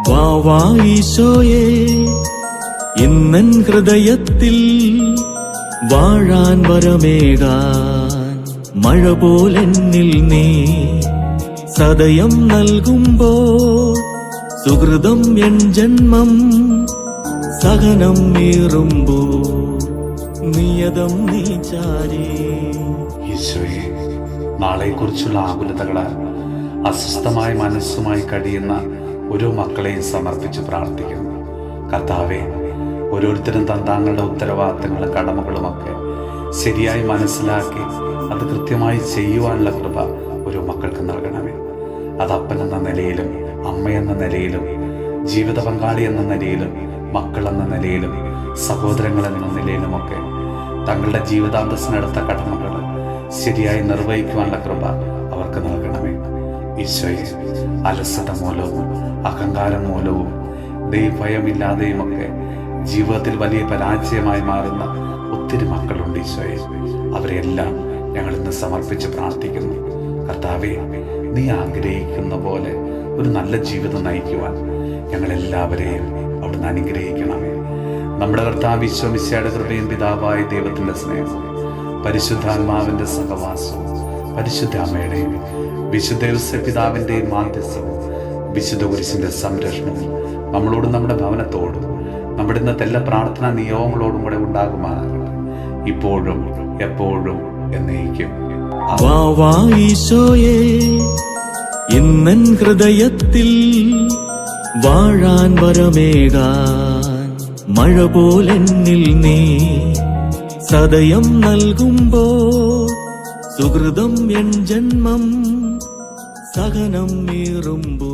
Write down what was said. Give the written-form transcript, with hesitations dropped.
വാ ഈശോയേ, ഇന്നൻ ഹൃദയത്തിൽ വാഴാൻ വരമേകാൻ മഴ പോലെന്നിൽ നീ സദയം നൽകുമ്പോ സുഹൃതം എൻ ജന്മം സഹനം മീറുമ്പോ നിയതം നീ ചാരി. ഈശോയെ, നാളെക്കുറിച്ചുള്ള ആകുലതകളാൽ അസ്വസ്ഥമായ മനസ്സുമായി കഴിയുന്ന ഓരോ മക്കളെയും സമർപ്പിച്ച് പ്രാർത്ഥിക്കുന്നു. കർത്താവേ, ഓരോരുത്തരും തങ്ങളുടെ ഉത്തരവാദിത്തങ്ങളും കടമകളുമൊക്കെ ശരിയായി മനസ്സിലാക്കി അത് കൃത്യമായി ചെയ്യുവാനുള്ള കൃപ ഓരോ മക്കൾക്ക് നൽകണമേ. അത് അപ്പൻ എന്ന നിലയിലും അമ്മയെന്ന നിലയിലും ജീവിത പങ്കാളി എന്ന നിലയിലും മക്കളെന്ന നിലയിലും സഹോദരങ്ങൾ എന്ന നിലയിലുമൊക്കെ തങ്ങളുടെ ജീവിതാന്തസ്സിനടുത്ത കടമകൾ ശരിയായി നിർവഹിക്കുവാനുള്ള കൃപ അവർക്ക് നൽകണമേ. ഈശോയെ, അലസത മൂലവും അഹങ്കാരം മൂലവും ദൈവഭയമില്ലാതെയുമൊക്കെ ജീവിതത്തിൽ വലിയ പരാജയമായി മാറുന്ന ഒത്തിരി മക്കളുണ്ട്. ഈശോയെ, അവരെല്ലാം ഞങ്ങൾ ഇന്ന് സമർപ്പിച്ച് പ്രാർത്ഥിക്കുന്നു. കർത്താവേ, നീ ആഗ്രഹിക്കുന്ന പോലെ ഒരു നല്ല ജീവിതം നയിക്കുവാൻ ഞങ്ങളെല്ലാവരെയും അവിടുന്ന് അനുഗ്രഹിക്കണമേ. നമ്മുടെ കർത്താവ് ഈശോ മിശിഹായുടെ കൃപയും പിതാവായ ദൈവത്തിൻ്റെ സ്നേഹവും പരിശുദ്ധാത്മാവിൻ്റെ സഹവാസവും പരിശുദ്ധ അമ്മയുടെയും വിശുദ്ധ ഔസേപ്പ് പിതാവിൻ്റെയും മാധ്യസ്ഥവും വിശുദ്ധ കുരിശിൻ്റെ സംരക്ഷണവും നമ്മളോടും നമ്മുടെ ഭവനത്തോടും നമ്മുടെ ഇന്നത്തെ എല്ലാ പ്രാർത്ഥനാ നിയോഗങ്ങളോടും കൂടെ ഉണ്ടാകുമാറാകട്ടെ, ഇപ്പോഴും എപ്പോഴും എന്നേക്കും. വാ ഈശോയേ, ഇന്നൻ ഹൃദയത്തിൽ വാഴാൻ വരമേകാൻ മഴ പോലെന്നിൽ നീ സദയം നൽകുമ്പോ സുഹൃതം എൻ ജന്മം സഹനം മീറുമ്പോ